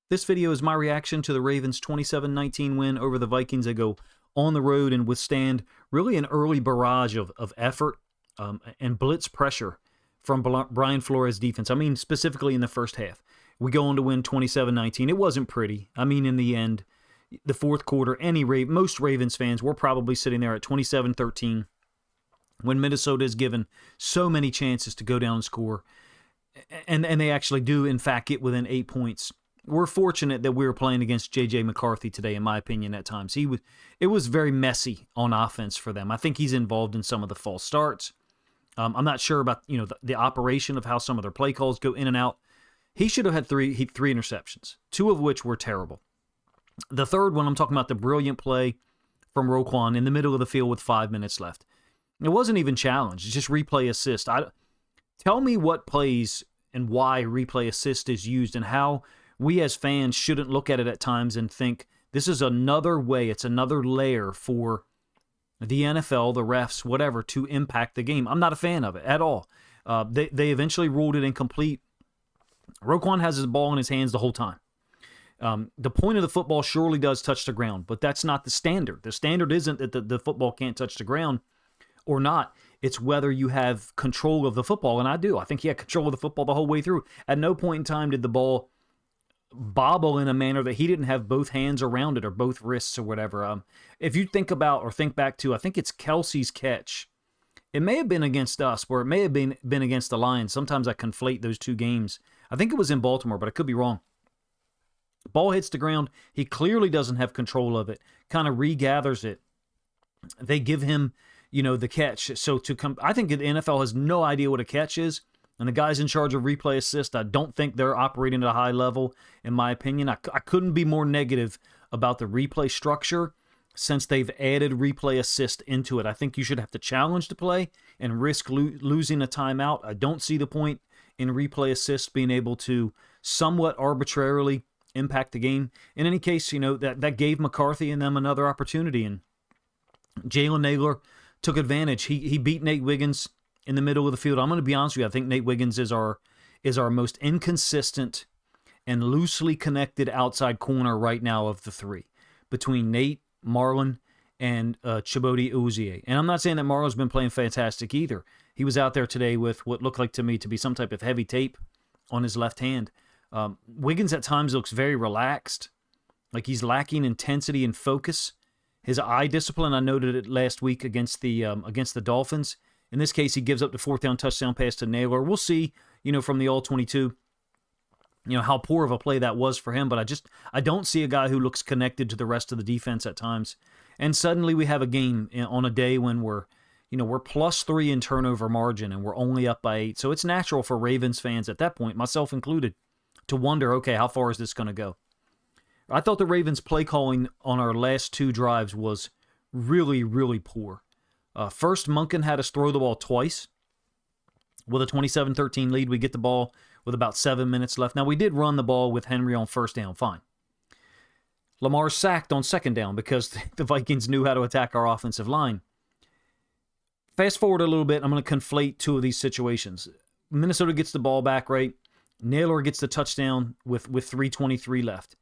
This video is my reaction to the Ravens' 27-19 win over the Vikings. They go on the road and withstand really an early barrage of effort and blitz pressure from Brian Flores' defense. I mean, specifically in the first half. We go on to win 27-19. It wasn't pretty. I mean, in the end, the fourth quarter, most Ravens fans were probably sitting there at 27-13 when Minnesota is given so many chances to go down and score. And they actually do, in fact, get within 8 points. We're fortunate that we were playing against J.J. McCarthy today, in my opinion, at times. It was very messy on offense for them. I think he's involved in some of the false starts. I'm not sure about the operation of how some of their play calls go in and out. He should have had three interceptions, two of which were terrible. The third one, I'm talking about the brilliant play from Roquan in the middle of the field with 5 minutes left. It wasn't even challenged. It's just replay assist. Tell me what plays and why replay assist is used and how we as fans shouldn't look at it at times and think this is another way, it's another layer for the NFL, the refs, whatever, to impact the game. I'm not a fan of it at all. They eventually ruled it incomplete. Roquan has his ball in his hands the whole time. The point of the football surely does touch the ground, but that's not the standard. The standard isn't that the football can't touch the ground or not. It's whether you have control of the football, and I do. I think he had control of the football the whole way through. At no point in time did the ball bobble in a manner that he didn't have both hands around it or both wrists or whatever. If you think back to, I think it's Kelsey's catch. It may have been against us, or it may have been against the Lions. Sometimes I conflate those two games. I think it was in Baltimore, but I could be wrong. The ball hits the ground. He clearly doesn't have control of it. Kind of regathers it. They give him, the catch. So I think the NFL has no idea what a catch is. And the guys in charge of replay assist, I don't think they're operating at a high level, in my opinion. I couldn't be more negative about the replay structure since they've added replay assist into it. I think you should have to challenge the play and risk losing a timeout. I don't see the point in replay assist being able to somewhat arbitrarily impact the game. In any case, that gave McCarthy and them another opportunity, and Jalen Naylor took advantage. He beat Nate Wiggins in the middle of the field. I'm going to be honest with you. I think Nate Wiggins is our most inconsistent and loosely connected outside corner right now of the three, between Nate, Marlon, and Chibodi Uzie. And I'm not saying that Marlon's been playing fantastic either. He was out there today with what looked like to me to be some type of heavy tape on his left hand. Wiggins at times looks very relaxed, like he's lacking intensity and focus. His eye discipline, I noted it last week against the Dolphins. In this case, he gives up the fourth down touchdown pass to Naylor. We'll see, from the All-22, how poor of a play that was for him. But I don't see a guy who looks connected to the rest of the defense at times. And suddenly we have a game on a day when we're +3 in turnover margin and we're only up by 8. So it's natural for Ravens fans at that point, myself included, to wonder, okay, how far is this going to go? I thought the Ravens' play calling on our last two drives was really, really poor. First, Monken had us throw the ball twice. With a 27-13 lead, we get the ball with about 7 minutes left. Now, we did run the ball with Henry on first down, fine. Lamar sacked on second down because the Vikings knew how to attack our offensive line. Fast forward a little bit, I'm going to conflate two of these situations. Minnesota gets the ball back, right? Naylor gets the touchdown with 3:23 left.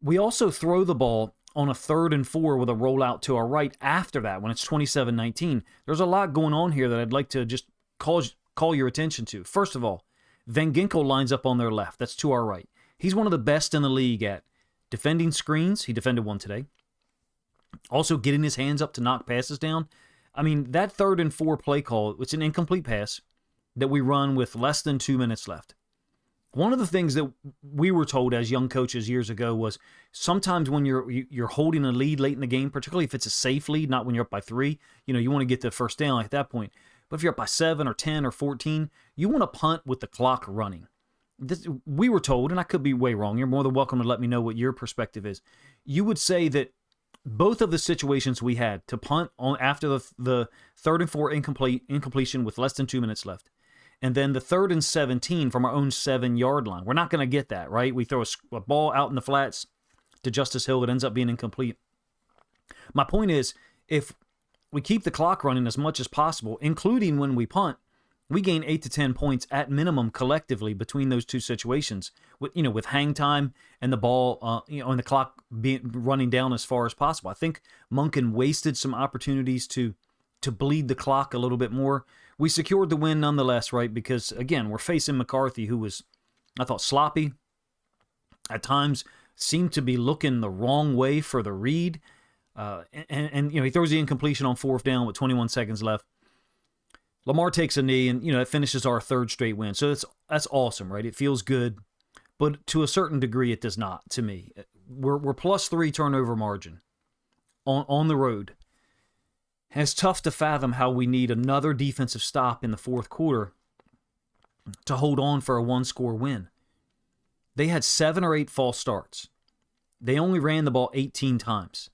We also throw the ball on a 3rd and 4 with a rollout to our right after that when it's 27-19. There's a lot going on here that I'd like to just call your attention to. First of all, Van Ginkel lines up on their left. That's to our right. He's one of the best in the league at defending screens. He defended one today. Also getting his hands up to knock passes down. I mean, that 3rd and 4 play call, it's an incomplete pass that we run with less than 2 minutes left. One of the things that we were told as young coaches years ago was sometimes when you're holding a lead late in the game, particularly if it's a safe lead, not when you're up by 3, you want to get the first down at that point. But if you're up by 7 or 10 or 14, you want to punt with the clock running. We were told, and I could be way wrong, you're more than welcome to let me know what your perspective is. You would say that both of the situations we had to punt on after the 3rd and 4 incompletion with less than 2 minutes left, and then the 3rd and 17 from our own 7-yard line. We're not going to get that, right? We throw a ball out in the flats to Justice Hill. It ends up being incomplete. My point is, if we keep the clock running as much as possible, including when we punt, We gain 8 to 10 points at minimum collectively between those two situations, with hang time and the ball, and the clock running down as far as possible. I think Monken wasted some opportunities to bleed the clock a little bit more. We secured the win nonetheless, right? Because again, we're facing McCarthy, who was, I thought, sloppy at times, seemed to be looking the wrong way for the read, and he throws the incompletion on 4th down with 21 seconds left. Lamar takes a knee, and it finishes our 3rd straight win. So that's awesome, right? It feels good, but to a certain degree, it does not. To me, we're +3 turnover margin on the road. And it's tough to fathom how we need another defensive stop in the 4th quarter to hold on for a 1-score win. They had 7 or 8 false starts. They only ran the ball 18 times.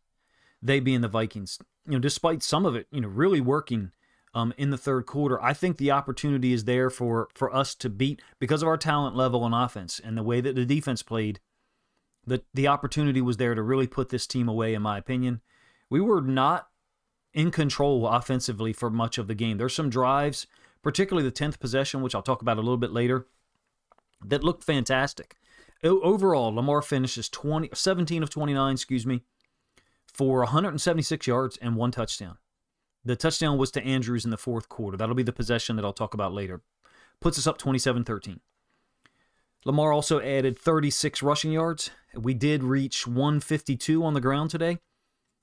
They being the Vikings. Despite some of it, really working in the 3rd quarter, I think the opportunity is there for us to beat, because of our talent level on offense and the way that the defense played. The opportunity was there to really put this team away, in my opinion. We were not in control offensively for much of the game. There's some drives, particularly the 10th possession, which I'll talk about a little bit later, that looked fantastic. Overall, Lamar finishes 17 of 29, for 176 yards and 1 touchdown. The touchdown was to Andrews in the 4th quarter. That'll be the possession that I'll talk about later. Puts us up 27-13. Lamar also added 36 rushing yards. We did reach 152 on the ground today.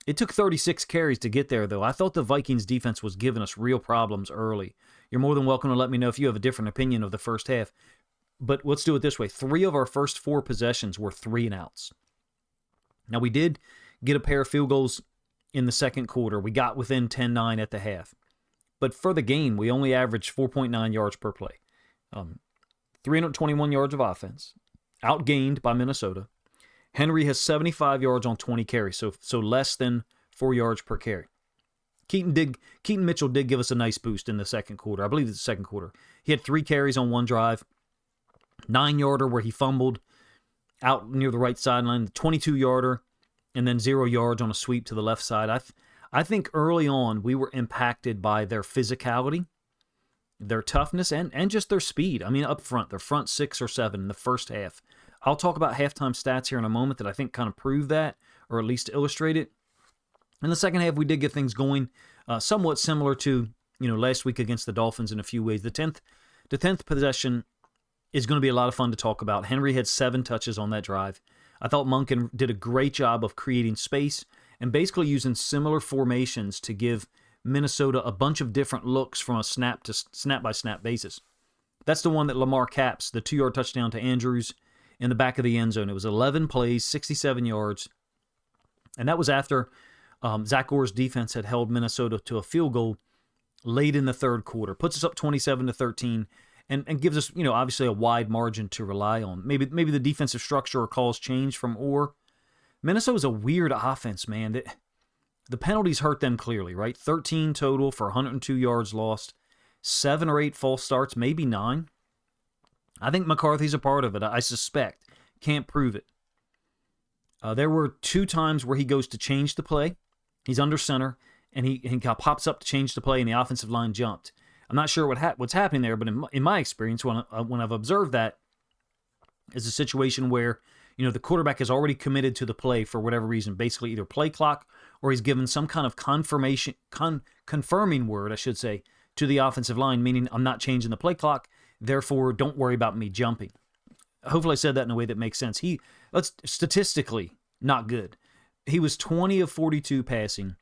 It took 36 carries to get there, though. I thought the Vikings defense was giving us real problems early. You're more than welcome to let me know if you have a different opinion of the first half. But let's do it this way. 3 of our first 4 possessions were 3-and-outs. Now, we did get a pair of field goals in the 2nd quarter. We got within 10-9 at the half. But for the game, we only averaged 4.9 yards per play. 321 yards of offense, outgained by Minnesota. Henry has 75 yards on 20 carries, so less than 4 yards per carry. Keaton Mitchell did give us a nice boost in the 2nd quarter. I believe it's the 2nd quarter. He had 3 carries on 1 drive, 9-yarder where he fumbled out near the right sideline, 22-yarder, and then 0 yards on a sweep to the left side. I think early on we were impacted by their physicality, their toughness, and just their speed. I mean, up front, their front 6 or 7 in the first half. I'll talk about halftime stats here in a moment that I think kind of prove that, or at least illustrate it. In the 2nd half, we did get things going, somewhat similar to last week against the Dolphins in a few ways. The 10th possession is going to be a lot of fun to talk about. Henry had 7 touches on that drive. I thought Monken did a great job of creating space and basically using similar formations to give Minnesota a bunch of different looks from a snap-by-snap basis. That's the one that Lamar caps, the 2-yard touchdown to Andrews in the back of the end zone. It was 11 plays, 67 yards, and that was after Zach Orr's defense had held Minnesota to a field goal late in the 3rd quarter. Puts us up 27-13 and gives us, obviously a wide margin to rely on. Maybe the defensive structure or calls change from Orr. Minnesota's a weird offense, man. The penalties hurt them clearly, right? 13 total for 102 yards lost, 7 or 8 false starts, maybe 9. I think McCarthy's a part of it, I suspect. Can't prove it. There were 2 times where he goes to change the play. He's under center, and he pops up to change the play, and the offensive line jumped. I'm not sure what's happening there, but in my experience, when I've observed that, is a situation where the quarterback is already committed to the play for whatever reason, basically either play clock or he's given some kind of confirming word, I should say, to the offensive line, meaning I'm not changing the play clock, therefore don't worry about me jumping. Hopefully I said that in a way that makes sense. That's statistically not good. He was 20 of 42 passing,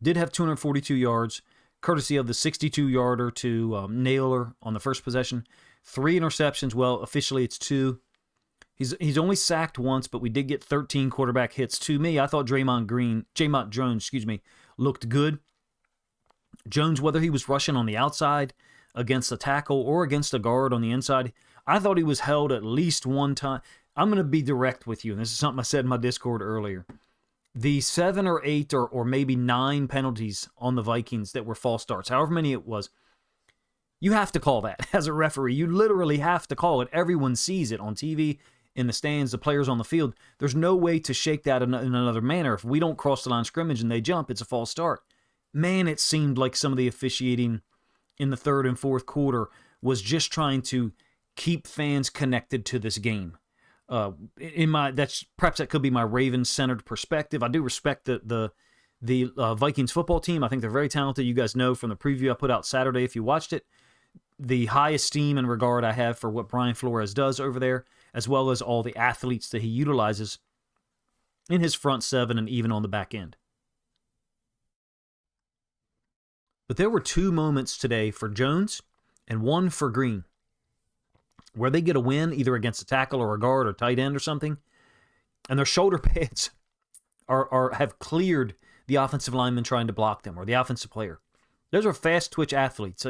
did have 242 yards, courtesy of the 62-yarder to Naylor on the first possession. 3 interceptions. Well, officially it's 2. He's only sacked once, but we did get 13 quarterback hits. To me, I thought Dre'Mont Jones, looked good. Jones, whether he was rushing on the outside against a tackle or against a guard on the inside, I thought he was held at least one time. I'm going to be direct with you, and this is something I said in my Discord earlier. The 7 or 8 or maybe 9 penalties on the Vikings that were false starts, however many it was, you have to call that as a referee. You literally have to call it. Everyone sees it on TV, in the stands, the players on the field. There's no way to shake that in another manner. If we don't cross the line of scrimmage and they jump, it's a false start. Man, it seemed like some of the officiating in the third and fourth quarter was just trying to keep fans connected to this game. Perhaps that could be my Ravens-centered perspective. I do respect the Vikings football team. I think they're very talented. You guys know from the preview I put out Saturday, if you watched it, the high esteem and regard I have for what Brian Flores does over there, as well as all the athletes that he utilizes in his front seven and even on the back end. But there were two moments today for Jones and one for Green where they get a win either against a tackle or a guard or tight end or something, and their shoulder pads have cleared the offensive lineman trying to block them or the offensive player. Those are fast twitch athletes.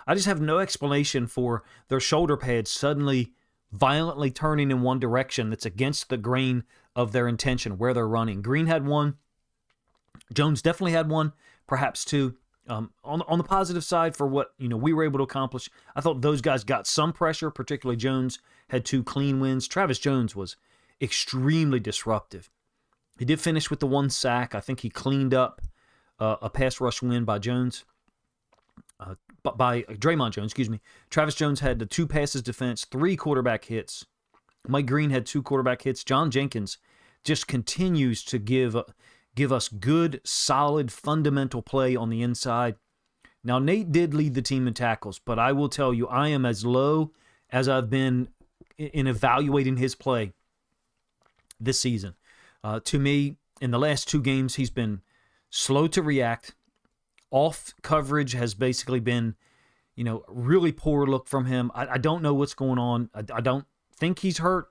I just have no explanation for their shoulder pads suddenly violently turning in one direction that's against the grain of their intention, where they're running. Green had one. Jones definitely had one, perhaps two. On the positive side for what we were able to accomplish, I thought those guys got some pressure, particularly Jones had two clean wins. Travis Jones was extremely disruptive. He did finish with the one sack. I think he cleaned up a pass rush win by Jones, by Dre'Mont Jones, excuse me. Travis Jones had the two passes defense, 3 quarterback hits. Mike Green had 2 quarterback hits. John Jenkins just continues to give us good, solid, fundamental play on the inside. Now, Nate did lead the team in tackles, but I will tell you, I am as low as I've been in evaluating his play this season. To me, in the last 2 games, he's been slow to react. Off coverage has basically been, really poor look from him. I don't know what's going on. I don't think he's hurt.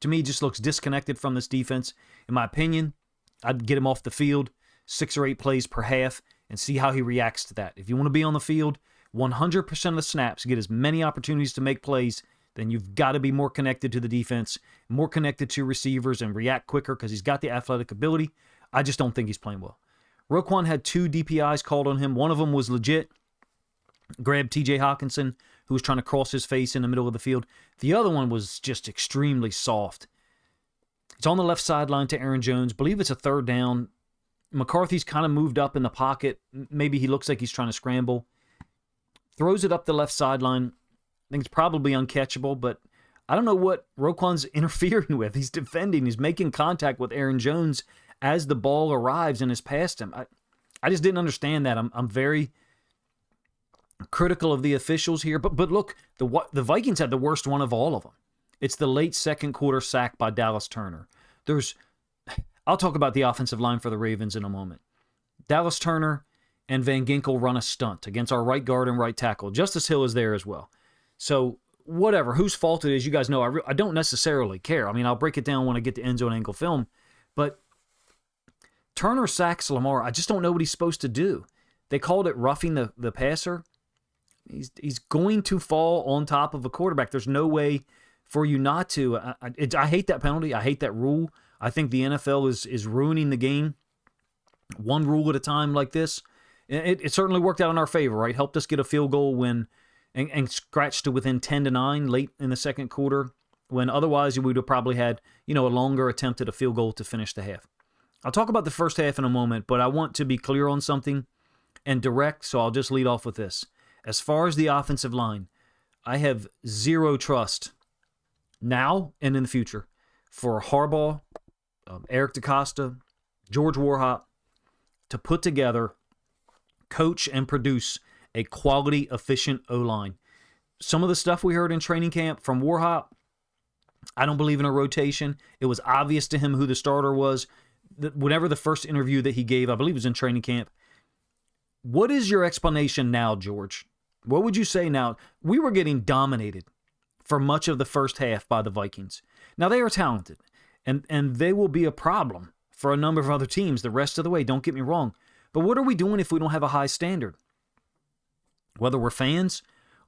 To me, he just looks disconnected from this defense. In my opinion, I'd get him off the field 6 or 8 plays per half and see how he reacts to that. If you want to be on the field 100% of the snaps, get as many opportunities to make plays, then you've got to be more connected to the defense, more connected to receivers, and react quicker because he's got the athletic ability. I just don't think he's playing well. Roquan had 2 DPIs called on him. One of them was legit. Grabbed TJ Hawkinson, who was trying to cross his face in the middle of the field. The other one was just extremely soft. It's on the left sideline to Aaron Jones. Believe it's a 3rd down. McCarthy's kind of moved up in the pocket. Maybe he looks like he's trying to scramble. Throws it up the left sideline. I think it's probably uncatchable, but I don't know what Roquan's interfering with. He's defending. He's making contact with Aaron Jones as the ball arrives and is past him. I just didn't understand that. I'm very critical of the officials here. But look, the Vikings had the worst one of all of them. It's the late second quarter sack by Dallas Turner. I'll talk about the offensive line for the Ravens in a moment. Dallas Turner and Van Ginkel run a stunt against our right guard and right tackle. Justice Hill is there as well. So whatever, whose fault it is, you guys know, I don't necessarily care. I mean, I'll break it down when I get to end zone angle film. But Turner sacks Lamar. I just don't know what he's supposed to do. They called it roughing the passer. He's going to fall on top of a quarterback. There's no way for you not to. I hate that penalty. I hate that rule. I think the NFL is ruining the game one rule at a time like this. It certainly worked out in our favor, right? Helped us get a field goal and scratched to within 10-9 late in the second quarter, when otherwise we would have probably had a longer attempt at a field goal to finish the half. I'll talk about the first half in a moment, but I want to be clear on something and direct, so I'll just lead off with this. As far as the offensive line, I have zero trust now and in the future for Harbaugh, Eric DeCosta, George Warhop to put together, coach, and produce a quality, efficient O-line. Some of the stuff we heard in training camp from Warhop, I don't believe in a rotation. It was obvious to him who the starter was. Whenever the first interview that he gave, I believe it was in training camp. What is your explanation now, George? What would you say now? We were getting dominated for much of the first half by the Vikings. Now, they are talented, and they will be a problem for a number of other teams the rest of the way. Don't get me wrong. But what are we doing if we don't have a high standard? Whether we're fans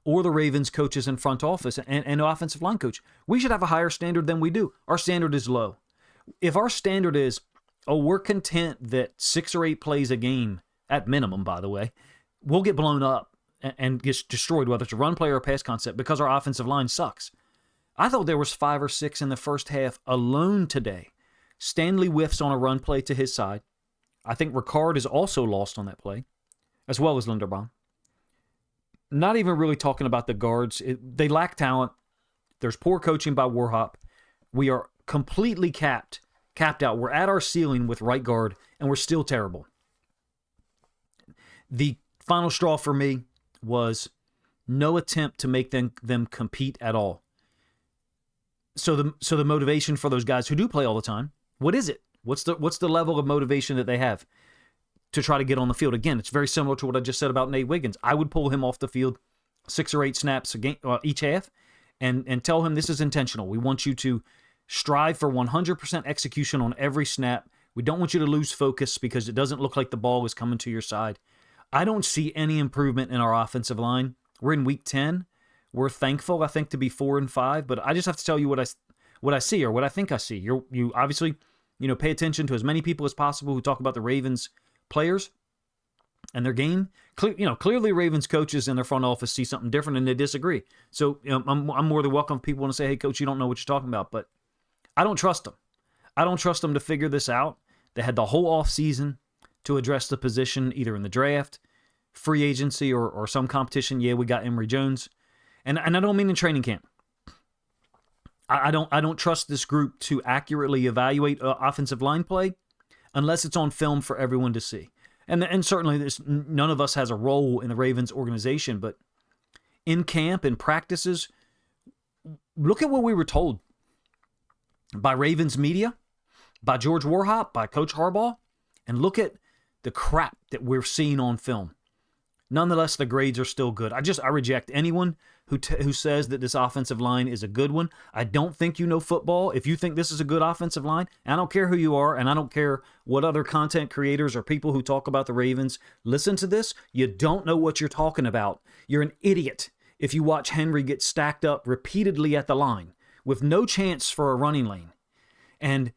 or the Ravens coaches and front office and offensive line coach, we should have a higher standard than we do. Our standard is low. If our standard is, we're content that 6 or 8 plays a game, at minimum, by the way, we'll get blown up and gets destroyed, whether it's a run play or a pass concept, because our offensive line sucks. I thought there was 5 or 6 in the first half alone today. Stanley whiffs on a run play to his side. I think Ricard is also lost on that play, as well as Linderbaum. not even really talking about the guards. They lack talent. There's poor coaching by Warhop. We are completely capped out. We're at our ceiling with right guard, and we're still terrible. The final straw for me was no attempt to make them compete at all. So the motivation for those guys who do play all the time, what is it? What's the level of motivation that they have to try to get on the field? Again, it's very similar to what I just said about Nate Wiggins. I would pull him off the field 6 or 8 snaps a game, each half, and tell him this is intentional. We want you to strive for 100% execution on every snap. We don't want you to lose focus because it doesn't look like the ball is coming to your side. I don't see any improvement in our offensive line. We're in week 10. We're thankful, I think, to be 4-5, but I just have to tell you what I see or what I think I see. You obviously, pay attention to as many people as possible who talk about the Ravens players and their game. Clearly Ravens coaches and their front office see something different and they disagree. So I'm more than welcome if people want to say, hey, coach, you don't know what you're talking about, but I don't trust them. I don't trust them to figure this out. They had the whole offseason to address the position, either in the draft, free agency, or some competition. Yeah, we got Emory Jones. And I don't mean in training camp. I don't trust this group to accurately evaluate offensive line play unless it's on film for everyone to see. And certainly none of us has a role in the Ravens organization, but in camp and practices, look at what we were told by Ravens media, by George Warhop, by Coach Harbaugh, and look at the crap that we're seeing on film. Nonetheless, the grades are still good. I reject anyone who says that this offensive line is a good one. I don't think you know football. If you think this is a good offensive line, I don't care who you are, and I don't care what other content creators or people who talk about the Ravens listen to this. You don't know what you're talking about. You're an idiot if you watch Henry get stacked up repeatedly at the line with no chance for a running lane, and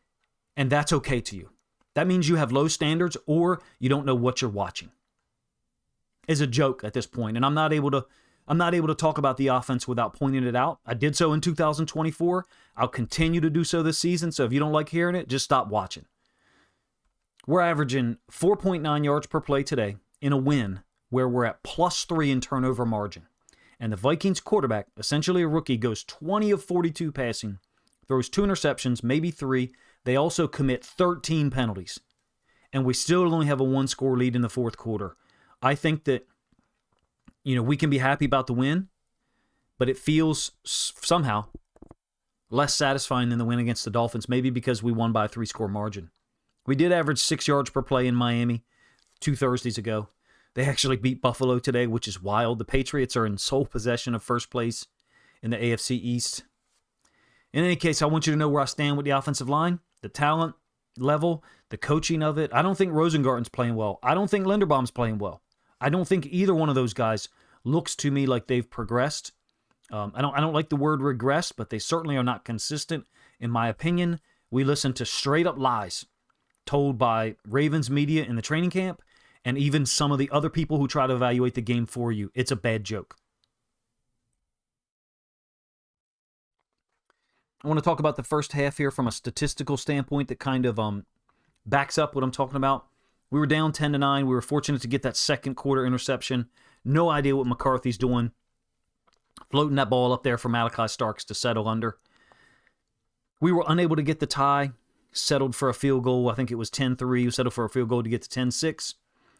that's okay to you. That means you have low standards or you don't know what you're watching. Is a joke at this point, and I'm not able to talk about the offense without pointing it out. I did so in 2024. I'll continue to do so this season, so if you don't like hearing it, just stop watching. We're averaging 4.9 yards per play today in a win where we're at +3 in turnover margin. And the Vikings quarterback, essentially a rookie, goes 20 of 42 passing, throws 2 interceptions, maybe 3. They also commit 13 penalties. And we still only have a 1-score lead in the fourth quarter. I think that, we can be happy about the win, but it feels somehow less satisfying than the win against the Dolphins, maybe because we won by a 3-score margin. We did average 6 yards per play in Miami 2 Thursdays ago. They actually beat Buffalo today, which is wild. The Patriots are in sole possession of first place in the AFC East. In any case, I want you to know where I stand with the offensive line, the talent level, the coaching of it. I don't think Rosengarten's playing well. I don't think Linderbaum's playing well. I don't think either one of those guys looks to me like they've progressed. I don't like the word regress, but they certainly are not consistent. In my opinion, we listen to straight up lies told by Ravens media in the training camp and even some of the other people who try to evaluate the game for you. It's a bad joke. I want to talk about the first half here from a statistical standpoint that kind of backs up what I'm talking about. We were down 10-9. We were fortunate to get that second quarter interception. No idea what McCarthy's doing. Floating that ball up there for Malachi Starks to settle under. We were unable to get the tie. Settled for a field goal. I think it was 10-3. We settled for a field goal to get to 10-6.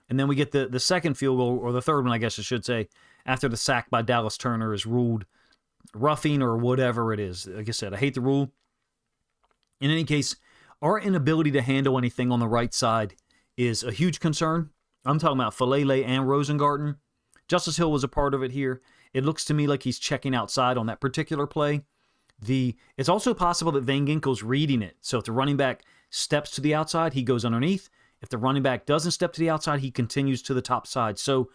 And then we get the second field goal, or the third one, I guess I should say, after the sack by Dallas Turner is ruled roughing or whatever it is. Like I said, I hate the rule. In any case, our inability to handle anything on the right side is a huge concern. I'm talking about Falele and Rosengarten. Justice Hill was a part of it here. It looks to me like he's checking outside on that particular play. It's also possible that Van Ginkel's reading it. So if the running back steps to the outside, he goes underneath. If the running back doesn't step to the outside, he continues to the top side. So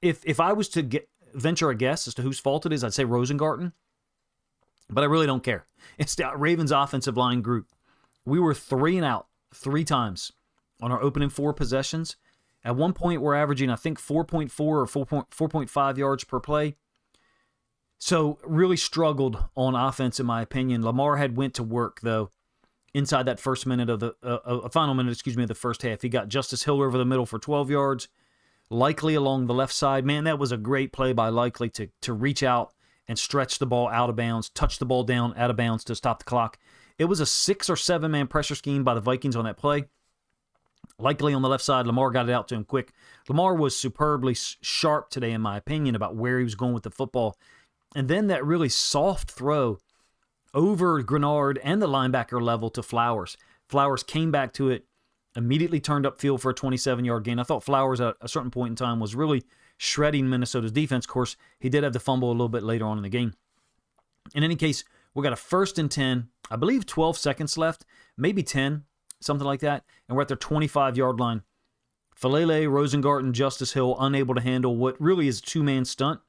if I was to venture a guess as to whose fault it is, I'd say Rosengarten. But I really don't care. It's the Ravens offensive line group. We were 3 and out 3 times on our opening 4 possessions. At one point, we're averaging, I think, 4.4 or 4.5 yards per play. So really struggled on offense, in my opinion. Lamar went to work, though, inside that final minute, of the first half. He got Justice Hill over the middle for 12 yards. Likely along the left side. Man, that was a great play by Likely to reach out and stretch the ball out of bounds, touch the ball down out of bounds to stop the clock. It was a 6 or 7 man pressure scheme by the Vikings on that play. Likely on the left side, Lamar got it out to him quick. Lamar was superbly sharp today, in my opinion, about where he was going with the football. And then that really soft throw over Grenard and the linebacker level to Flowers. Flowers came back to it, immediately turned upfield for a 27-yard gain. I thought Flowers at a certain point in time was really shredding Minnesota's defense. Of course, he did have the fumble a little bit later on in the game. In any case, we got a 1st and 10, I believe 12 seconds left, maybe 10, something like that, and we're at their 25-yard line. Falele, Rosengarten, Justice Hill unable to handle what really is a 2-man stunt.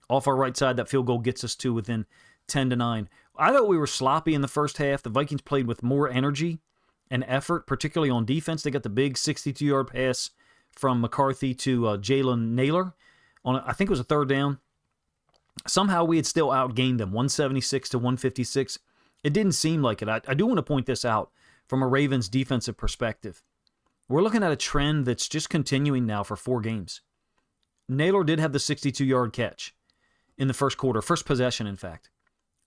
Off our right side, that field goal gets us to within 10-9. I thought we were sloppy in the first half. The Vikings played with more energy and effort, particularly on defense. They got the big 62-yard pass from McCarthy to Jalen Naylor on, I think it was a 3rd down. Somehow we had still outgained them, 176 to 156. It didn't seem like it. I do want to point this out from a Ravens defensive perspective. We're looking at a trend that's just continuing now for 4 games. Naylor did have the 62-yard catch in the first quarter, first possession, in fact.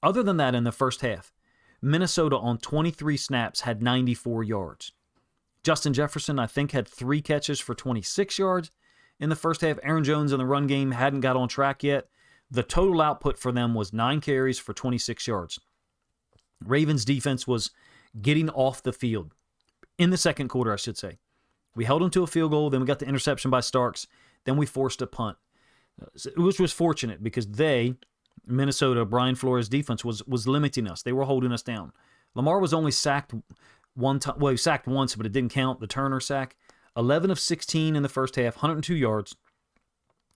Other than that, in the first half, Minnesota on 23 snaps had 94 yards. Justin Jefferson, I think, had 3 catches for 26 yards in the first half. Aaron Jones in the run game hadn't got on track yet. The total output for them was 9 carries for 26 yards. Ravens defense was getting off the field in the second quarter, I should say. We held them to a field goal, then we got the interception by Starks, then we forced a punt, which was fortunate because Minnesota, Brian Flores' defense was limiting us. They were holding us down. Lamar was only sacked one time. Well, he was sacked once, but it didn't count, the Turner sack. 11 of 16 in the first half, 102 yards.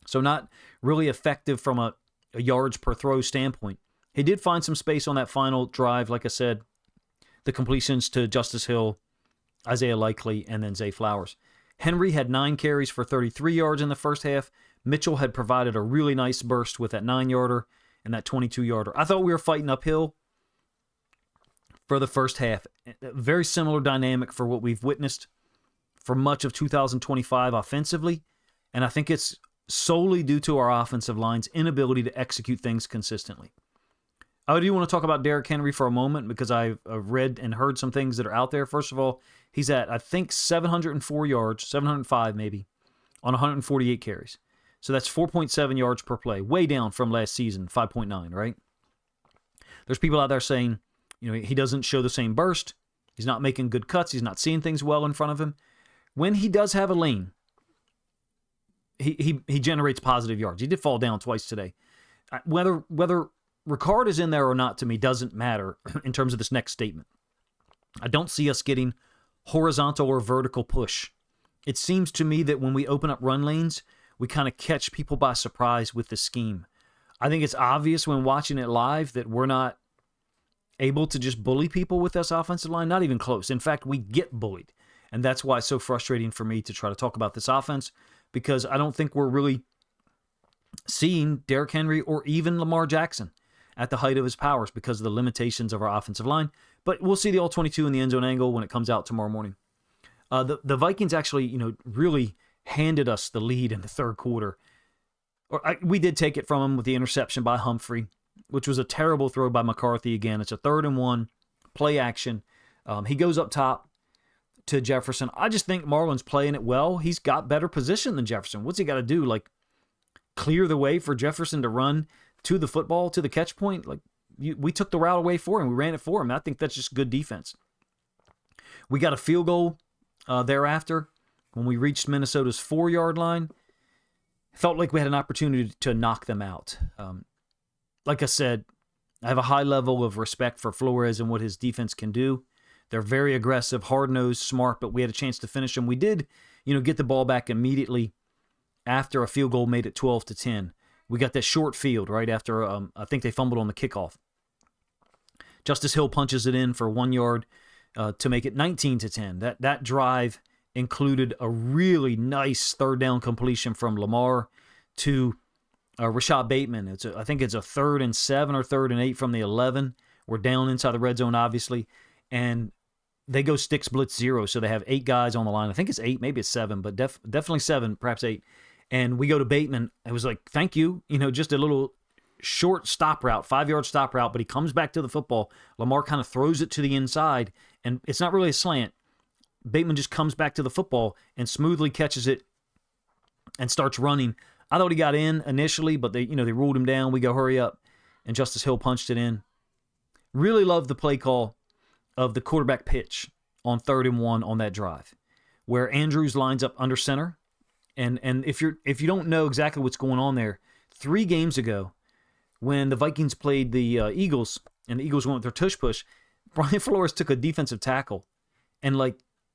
So not really effective from a yards per throw standpoint. He did find some space on that final drive, like I said. The completions to Justice Hill, Isaiah Likely, and then Zay Flowers. Henry had 9 carries for 33 yards in the first half. Mitchell had provided a really nice burst with that 9-yarder and that 22-yarder. I thought we were fighting uphill for the first half. Very similar dynamic for what we've witnessed for much of 2025 offensively, and I think it's solely due to our offensive line's inability to execute things consistently. I do want to talk about Derrick Henry for a moment because I've read and heard some things that are out there. First of all, he's at, I think, 704 yards, 705 maybe, on 148 carries. So that's 4.7 yards per play, way down from last season, 5.9, right? There's people out there saying, he doesn't show the same burst. He's not making good cuts. He's not seeing things well in front of him. When he does have a lane, he generates positive yards. He did fall down twice today. Whether Ricard is in there or not, to me, doesn't matter in terms of this next statement. I don't see us getting horizontal or vertical push. It seems to me that when we open up run lanes, we kind of catch people by surprise with the scheme. I think it's obvious when watching it live that we're not able to just bully people with this offensive line, not even close. In fact, we get bullied. And that's why it's so frustrating for me to try to talk about this offense, because I don't think we're really seeing Derrick Henry or even Lamar Jackson at the height of his powers because of the limitations of our offensive line. But we'll see the all-22 in the end zone angle when it comes out tomorrow morning. The Vikings actually, really handed us the lead in the third quarter. We did take it from them with the interception by Humphrey, which was a terrible throw by McCarthy again. It's a 3rd and 1, play action. He goes up top to Jefferson. I just think Marlon's playing it well. He's got better position than Jefferson. What's he got to do? Clear the way for Jefferson to run to the football, to the catch point? We took the route away for him. We ran it for him. I think that's just good defense. We got a field goal thereafter when we reached Minnesota's 4-yard line. Felt like we had an opportunity to knock them out. Like I said, I have a high level of respect for Flores and what his defense can do. They're very aggressive, hard-nosed, smart, but we had a chance to finish them. We did, get the ball back immediately after a field goal made it 12-10. We got that short field right after, I think they fumbled on the kickoff. Justice Hill punches it in for 1 yard to make it 19-10. That drive included a really nice 3rd down completion from Lamar to Rashad Bateman. I think it's a 3rd and 7 or 3rd and 8 from the 11. We're down inside the red zone, obviously, and they go sticks blitz 0, so they have 8 guys on the line. I think it's 8, maybe it's 7, but definitely 7, perhaps 8. And we go to Bateman. It was like, thank you. Just a little short stop route, 5-yard stop route, but he comes back to the football. Lamar kind of throws it to the inside, and it's not really a slant. Bateman just comes back to the football and smoothly catches it and starts running. I thought he got in initially, but they ruled him down. We go, hurry up. And Justice Hill punched it in. Really loved the play call of the quarterback pitch on 3rd and 1 on that drive, where Andrews lines up under center. And if you don't know exactly what's going on there, 3 games ago, when the Vikings played the Eagles, and the Eagles went with their tush push, Brian Flores took a defensive tackle and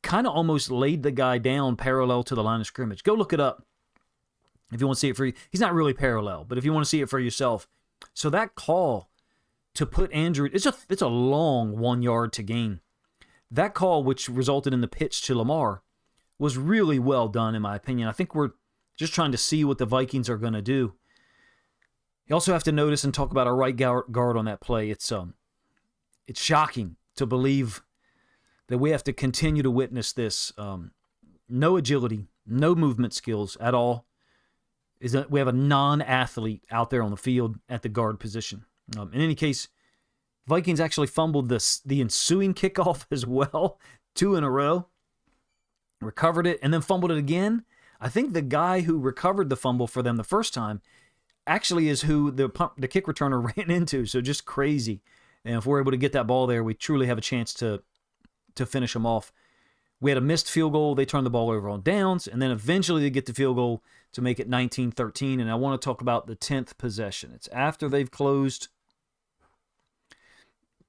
kind of almost laid the guy down parallel to the line of scrimmage. Go look it up if you want to see it for you. He's not really parallel, but if you want to see it for yourself. So that call to put Andrew, it's a long 1 yard to gain. That call, which resulted in the pitch to Lamar, was really well done, in my opinion. I think we're just trying to see what the Vikings are going to do. You also have to notice and talk about our right guard on that play. It's shocking to believe that we have to continue to witness this. No agility, no movement skills at all. Is that we have a non-athlete out there on the field at the guard position. In any case, Vikings actually fumbled the ensuing kickoff as well, 2 in a row. Recovered it, and then fumbled it again. I think the guy who recovered the fumble for them the first time actually is who the kick returner ran into, so just crazy. And if we're able to get that ball there, we truly have a chance to finish them off. We had a missed field goal. They turned the ball over on downs, and then eventually they get the field goal to make it 19-13, and I want to talk about the 10th possession. It's after they've closed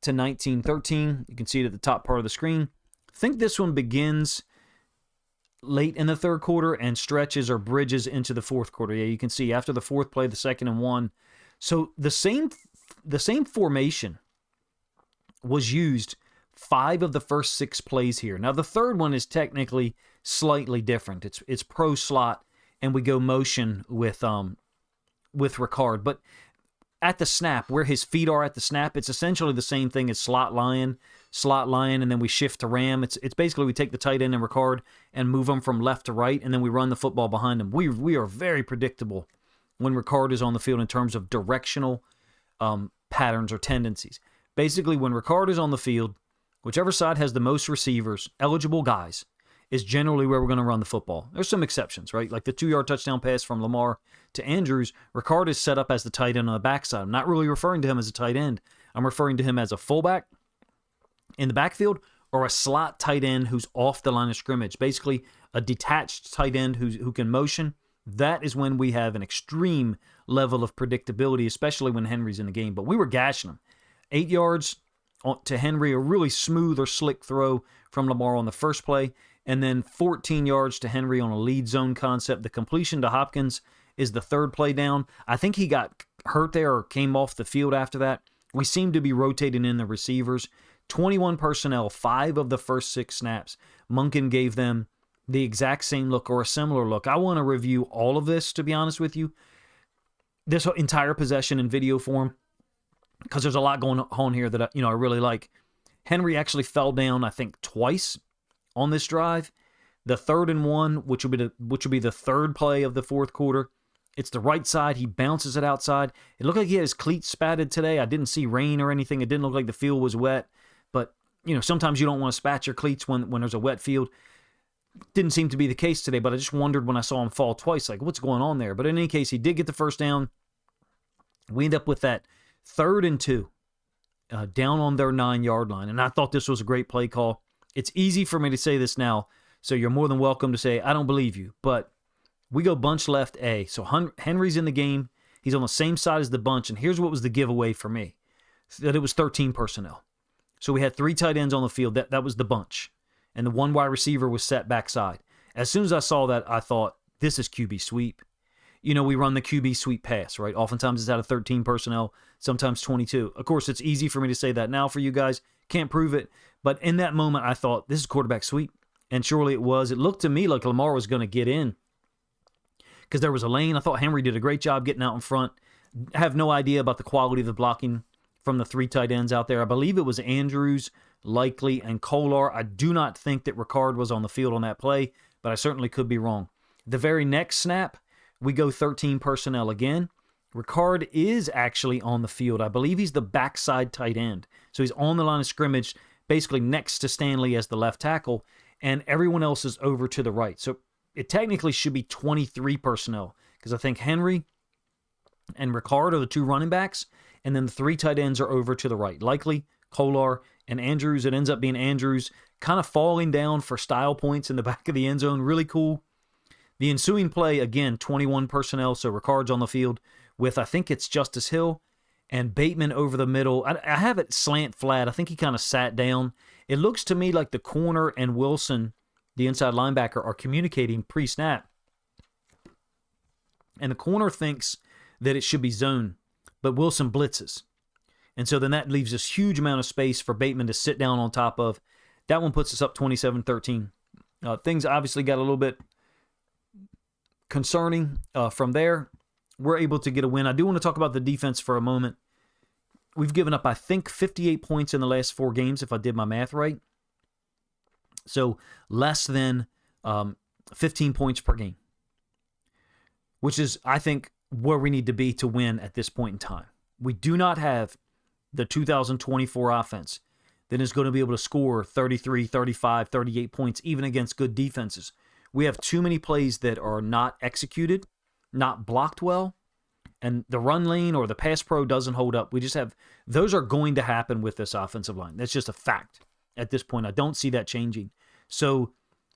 to 19-13. You can see it at the top part of the screen. I think this one begins late in the third quarter and stretches or bridges into the fourth quarter. Yeah, you can see after the fourth play, the 2nd and 1. So the same formation was used 5 of the first 6 plays here. Now the third one is technically slightly different. It's pro slot, and we go motion with Ricard. But at the snap, where his feet are at the snap, it's essentially the same thing as slot lion, and then we shift to ram. It's basically we take the tight end and Ricard and move them from left to right, and then we run the football behind them. We are very predictable when Ricard is on the field in terms of directional patterns or tendencies. Basically, when Ricard is on the field, whichever side has the most receivers, eligible guys, is generally where we're going to run the football. There's some exceptions, right? Like the 2-yard touchdown pass from Lamar to Andrews, Ricard is set up as the tight end on the backside. I'm not really referring to him as a tight end. I'm referring to him as a fullback in the backfield or a slot tight end who's off the line of scrimmage. Basically, a detached tight end who can motion. That is when we have an extreme level of predictability, especially when Henry's in the game. But we were gashing him. 8 yards to Henry, a really smooth or slick throw from Lamar on the first play, and then 14 yards to Henry on a lead zone concept. The completion to Hopkins is the third play down. I think he got hurt there or came off the field after that. We seem to be rotating in the receivers. 21 personnel, 5 of the first 6 snaps. Monken gave them the exact same look or a similar look. I want to review all of this, to be honest with you. This entire possession in video form, because there's a lot going on here that I really like. Henry actually fell down, I think, twice on this drive. The 3rd and 1, which will be the third play of the fourth quarter. It's the right side. He bounces it outside. It looked like he had his cleats spatted today. I didn't see rain or anything. It didn't look like the field was wet. But, sometimes you don't want to spat your cleats when there's a wet field. Didn't seem to be the case today, but I just wondered when I saw him fall twice, like, what's going on there? But in any case, he did get the first down. We end up with that 3rd and 2 down on their 9-yard line. And I thought this was a great play call. It's easy for me to say this now, so you're more than welcome to say, I don't believe you. But we go bunch left A. So Henry's in the game. He's on the same side as the bunch. And here's what was the giveaway for me, that it was 13 personnel. So we had 3 tight ends on the field. That was the bunch. And the 1 wide receiver was set backside. As soon as I saw that, I thought, this is QB sweep. We run the QB sweep pass, right? Oftentimes it's out of 13 personnel, sometimes 22. Of course, it's easy for me to say that now for you guys. Can't prove it. But in that moment, I thought, this is quarterback sweep. And surely it was. It looked to me like Lamar was going to get in because there was a lane. I thought Henry did a great job getting out in front. I have no idea about the quality of the blocking from the 3 tight ends out there. I believe it was Andrews, Likely, and Kolar. I do not think that Ricard was on the field on that play, but I certainly could be wrong. The very next snap, we go 13 personnel again. Ricard is actually on the field. I believe he's the backside tight end. So he's on the line of scrimmage, basically next to Stanley as the left tackle, and everyone else is over to the right. So it technically should be 23 personnel, because I think Henry and Ricard are the 2 running backs, and then the 3 tight ends are over to the right. Likely Kolar and Andrews. It ends up being Andrews kind of falling down for style points in the back of the end zone. Really cool. The ensuing play, again, 21 personnel, so Ricard's on the field with, I think it's Justice Hill, and Bateman over the middle. I have it slant flat. I think he kind of sat down. It looks to me like the corner and Wilson, the inside linebacker, are communicating pre-snap. And the corner thinks that it should be zone, but Wilson blitzes. And so then that leaves this huge amount of space for Bateman to sit down on top of. That one puts us up 27-13. Things obviously got a little bit concerning from there. We're able to get a win. I do want to talk about the defense for a moment. We've given up, I think, 58 points in the last 4 games, if I did my math right. So less than 15 points per game, which is, I think, where we need to be to win at this point in time. We do not have the 2024 offense that is going to be able to score 33, 35, 38 points, even against good defenses. We have too many plays that are not executed, not blocked well, and the run lane or the pass pro doesn't hold up. We just have, those are going to happen with this offensive line. That's just a fact at this point. I don't see that changing. So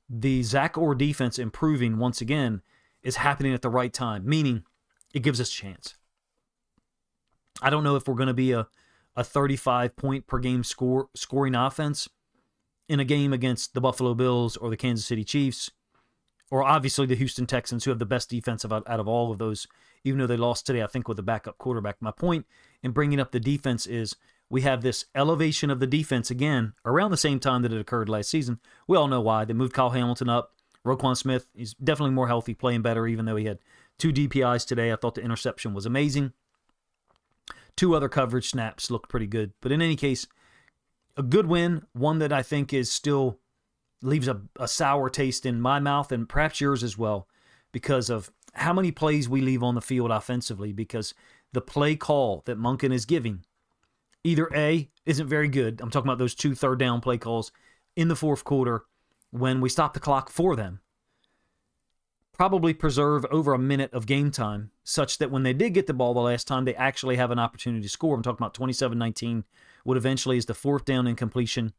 the Zach Orr defense improving once again is happening at the right time, meaning it gives us a chance. I don't know if we're going to be a 35 point per game scoring offense in a game against the Buffalo Bills or the Kansas City Chiefs, or obviously the Houston Texans, who have the best defense out of all of those, even though they lost today, I think, with a backup quarterback. My point in bringing up the defense is we have this elevation of the defense again around the same time that it occurred last season. We all know why. They moved Kyle Hamilton up. Roquan Smith is definitely more healthy, playing better, even though he had 2 DPIs today. I thought the interception was amazing. 2 other coverage snaps looked pretty good. But in any case, a good win, one that I think is still leaves a sour taste in my mouth and perhaps yours as well, because of how many plays we leave on the field offensively, because the play call that Monken is giving either A, isn't very good. I'm talking about those 2 third down play calls in the fourth quarter when we stop the clock for them. Probably preserve over a minute of game time such that when they did get the ball the last time, they actually have an opportunity to score. I'm talking about 27-19, what eventually is the 4th down incompletion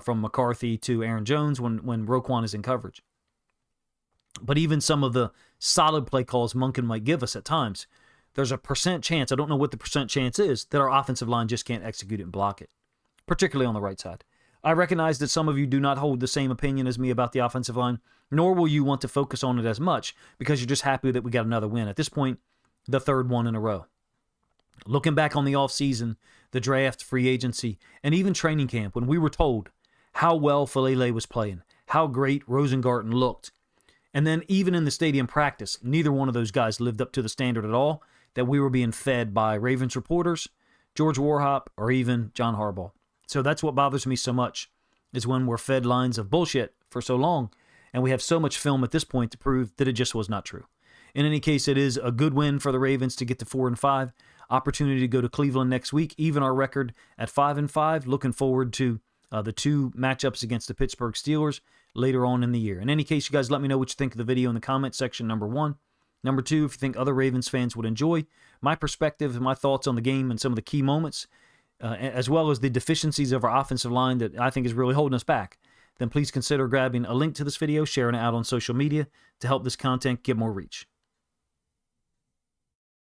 from McCarthy to Aaron Jones when Roquan is in coverage. But even some of the solid play calls Monken might give us at times, there's a percent chance, I don't know what the percent chance is, that our offensive line just can't execute it and block it, particularly on the right side. I recognize that some of you do not hold the same opinion as me about the offensive line, nor will you want to focus on it as much because you're just happy that we got another win. At this point, the 3rd one in a row. Looking back on the offseason, the draft, free agency, and even training camp, when we were told how well Falele was playing, how great Rosengarten looked, and then even in the stadium practice, neither one of those guys lived up to the standard at all that we were being fed by Ravens reporters, George Warhop, or even John Harbaugh. So that's what bothers me so much, is when we're fed lines of bullshit for so long, and we have so much film at this point to prove that it just was not true. In any case, it is a good win for the Ravens to get to 4-5. Opportunity to go to Cleveland next week, even our record at 5-5. Looking forward to the 2 matchups against the Pittsburgh Steelers later on in the year. In any case, you guys let me know what you think of the video in the comment section, number 1. Number 2, if you think other Ravens fans would enjoy my perspective and my thoughts on the game and some of the key moments, as well as the deficiencies of our offensive line that I think is really holding us back, then please consider grabbing a link to this video, sharing it out on social media to help this content get more reach.